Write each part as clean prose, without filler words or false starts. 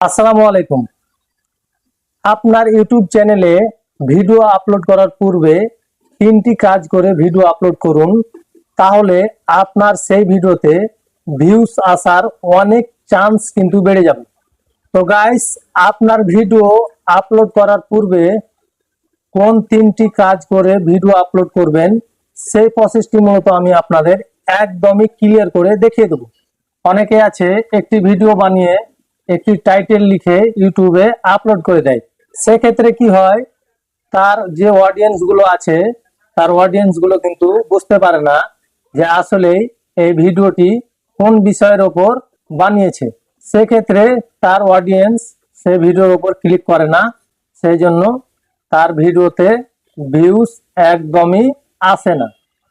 আসসালামু আলাইকুম। আপনার ইউটিউব চ্যানেলে ভিডিও আপলোড করার পূর্বে 3টি কাজ করে ভিডিও আপলোড করুন, তাহলে আপনার সেই ভিডিওতে ভিউজ আসার অনেক চান্স কিন্তু বেড়ে যাবে। তো গাইস, আপনার ভিডিও আপলোড করার পূর্বে কোন 3টি কাজ করে ভিডিও আপলোড করবেন সেই প্রসেসটি মূলত আমি আপনাদের একদমই ক্লিয়ার করে দেখিয়ে দেব। অনেকে আছে একটি ভিডিও বানিয়ে একটি টাইটেল লিখে ইউটিউবে আপলোড করে দেয়। সেক্ষেত্রে কি হয়, তার যে অডিয়েন্স গুলো আছে তার অডিয়েন্স গুলো কিন্তু বুঝতে পারে না যে আসলে এই ভিডিওটি কোন বিষয়ের ওপর বানিয়েছে। সেক্ষেত্রে তার অডিয়েন্স সেই ভিডিওর ওপর ক্লিক করে না, সেই জন্য তার ভিডিওতে ভিউজ একদমই আসে না।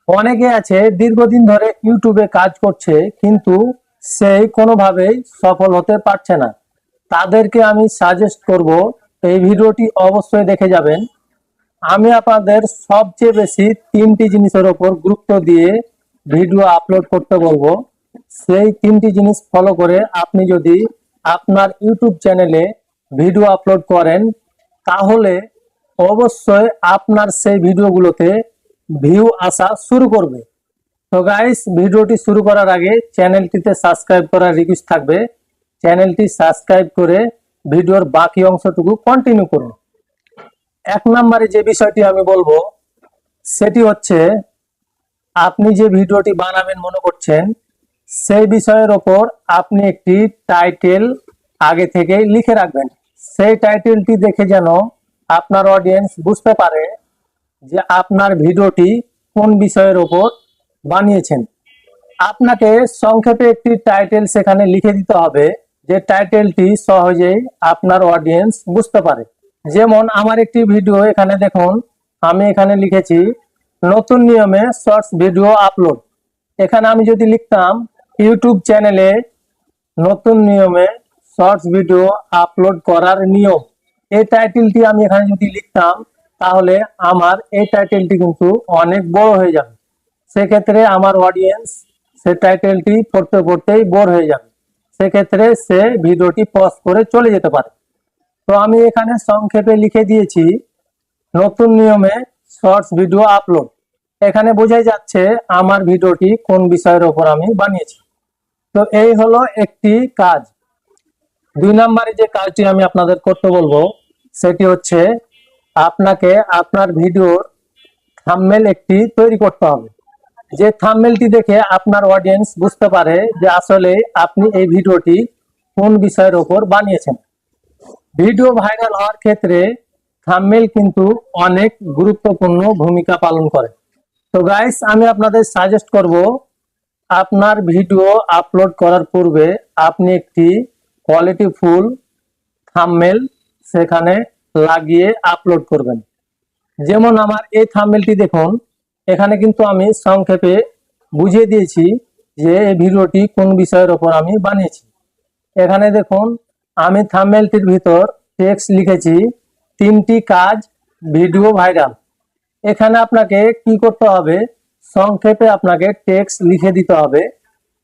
অনেকে আছে দীর্ঘদিন ধরে ইউটিউবে কাজ করছে কিন্তু সেই কোনোভাবেই সফল হতে পারছে না। তাদেরকে আমি সাজেস্ট করব এই ভিডিওটি অবশ্যই দেখে যাবেন। আমি আপনাদের সবচেয়ে বেশি 3টি জিনিসের ওপর গুরুত্ব দিয়ে ভিডিও আপলোড করতে বলবো। সেই 3টি জিনিস ফলো করে আপনি যদি আপনার ইউটিউব চ্যানেলে ভিডিও আপলোড করেন তাহলে অবশ্যই আপনার সেই ভিডিওগুলোতে ভিউ আসা শুরু করবে। তো গাইস, ভিডিওটি শুরু করার আগে চ্যানেলটিতে সাবস্ক্রাইব করার রিকোয়েস্ট থাকবে। চ্যানেলটি সাবস্ক্রাইব করে ভিডিওর বাকি অংশটুকু কন্টিনিউ করুন। 1 নম্বরে যে বিষয়টি আমি বলবো সেটি হচ্ছে, আপনি যে ভিডিওটি বানাবেন মনে করছেন সেই বিষয়ের ওপর আপনি একটি টাইটেল আগে থেকে লিখে রাখবেন। সেই টাইটেলটি দেখে যেন আপনার অডিয়েন্স বুঝতে পারে যে আপনার ভিডিওটি কোন বিষয়ের ওপর বানিয়েছেন। আপনাকে সংক্ষেপে একটি টাইটেল সেখানে লিখে দিতে হবে, যে টাইটেলটি সহজেই আপনার অডিয়েন্স বুঝতে পারে। যেমন আমার একটি ভিডিও এখানে দেখুন, আমি এখানে লিখেছি নতুন নিয়মে শর্টস ভিডিও আপলোড। এখানে আমি যদি লিখতাম ইউটিউব চ্যানেলে নতুন নিয়মে শর্টস ভিডিও আপলোড করার নিয়ম, এই টাইটেলটি আমি এখানে যদি লিখতাম তাহলে আমার এই টাইটেলটি কিন্তু অনেক বড় হয়ে যাবে। সেক্ষেত্রে আমার অডিয়েন্স সে টাইটেলটি পড়তে পড়তেই বোর হয়ে যাবে, সেক্ষেত্রে সে ভিডিওটি পজ করে চলে যেতে পারে। তো আমি এখানে সংক্ষেপে লিখে দিয়েছি নতুন নিয়মে শর্টস ভিডিও আপলোড। এখানে বোঝাই যাচ্ছে আমার ভিডিওটি কোন বিষয়ের ওপর আমি বানিয়েছি। তো এই হলো একটি কাজ। 2 নম্বরে যে কাজটি আমি আপনাদের করতে বলবো সেটি হচ্ছে, আপনাকে আপনার ভিডিওর থাম্বনেল একটি তৈরি করতে হবে, যে থাম্বনেলটি দেখে আপনার অডিয়েন্স বুঝতে পারে যে আসলে আপনি এই ভিডিওটি কোন বিষয়ের ওপর বানিয়েছেন। ভিডিও ভাইরাল হওয়ার ক্ষেত্রে থাম্বনেল কিন্তু অনেক গুরুত্বপূর্ণ ভূমিকা পালন করে। তো গাইস, আমি আপনাদের সাজেস্ট করব আপনার ভিডিও আপলোড করার পূর্বে আপনি একটি কোয়ালিটিফুল থাম্বনেল সেখানে লাগিয়ে আপলোড করবেন। যেমন আমার এই থাম্বনেলটি দেখুন, এখানে কিন্তু আমি সংক্ষেপে বুঝিয়ে দিয়েছি যে এই ভিডিওটি কোন বিষয়ের ওপর আমি বানিয়েছি। এখানে দেখুন আমি থাম্বনেলটির ভিতর টেক্সট লিখেছি 3টি কাজ ভিডিও ভাইরাল। এখানে আপনাকে কি করতে হবে, সংক্ষেপে আপনাকে টেক্সট লিখে দিতে হবে,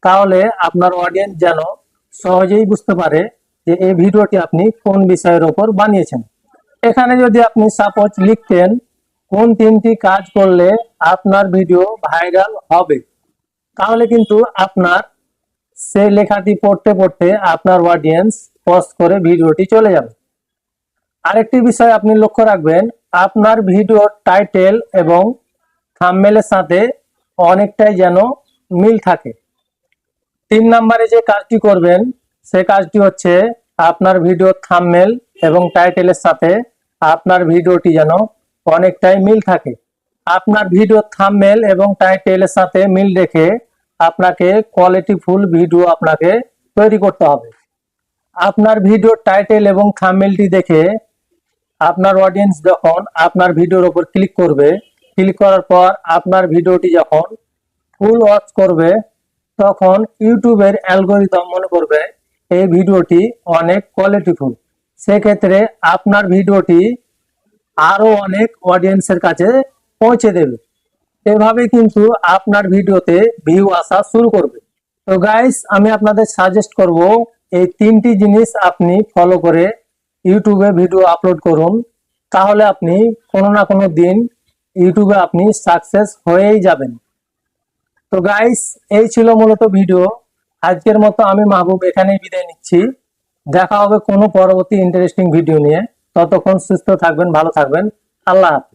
তাহলে আপনার অডিয়েন্স যেন সহজেই বুঝতে পারে যে এই ভিডিওটি আপনি কোন বিষয়ের ওপর বানিয়েছেন। এখানে যদি আপনি সাপোজ লিখতেন কোন 3টি কাজ করলে আপনার ভিডিও ভাইরাল হবে, তাহলে কিন্তু আপনার সেই লেখাটি পড়তে পড়তে আপনার অডিয়েন্স পজ করে ভিডিওটি চলে যাবে। আরেকটি বিষয় আপনি লক্ষ্য রাখবেন, আপনার ভিডিওর টাইটেল এবং থাম্বনেলের সাথে অনেকটাই যেন মিল থাকে। 3 নম্বরে যে কাজটি করবেন সে কাজটি হচ্ছে, আপনার ভিডিওর থাম্বনেল এবং টাইটেলের সাথে আপনার ভিডিওটি যেন অনেকটাই মিল থাকে। আপনার ভিডিওর থাম্বনেল এবং টাইটেলের সাথে মিল রেখে আপনাকে কোয়ালিটিফুল ভিডিও আপনাকে তৈরি করতে হবে। আপনার ভিডিওর টাইটেল এবং থাম্বনেলটি দেখে আপনার অডিয়েন্স যখন আপনার ভিডিওর উপর ক্লিক করবে, ক্লিক করার পর আপনার ভিডিওটি যখন ফুল ওয়াচ করবে, তখন ইউটিউবের অ্যালগরিদম মনে করবে এই ভিডিওটি অনেক কোয়ালিটিফুল। সেক্ষেত্রে আপনার ভিডিওটি আরো অনেক অডিয়েন্সের কাছে পৌঁছে দেবে। এভাবে কিন্তু আপনার ভিডিওতে ভিউ আসা শুরু করবে। তো গাইস, আমি আপনাদের সাজেস্ট করব এই 3টি জিনিস আপনি ফলো করে ইউটিউবে ভিডিও আপলোড করুন, তাহলে আপনি কোনো না কোনো দিন ইউটিউবে আপনি সাকসেস হয়েই যাবেন। তো গাইস, এই ছিল মূলত ভিডিও। আজকের মতো আমি মাহবুব এখানেই বিদায় নিচ্ছি। দেখা হবে কোনো পরবর্তী ইন্টারেস্টিং ভিডিও নিয়ে। ততক্ষণ সুস্থ থাকবেন, ভালো থাকবেন। আল্লাহ হাফেজ।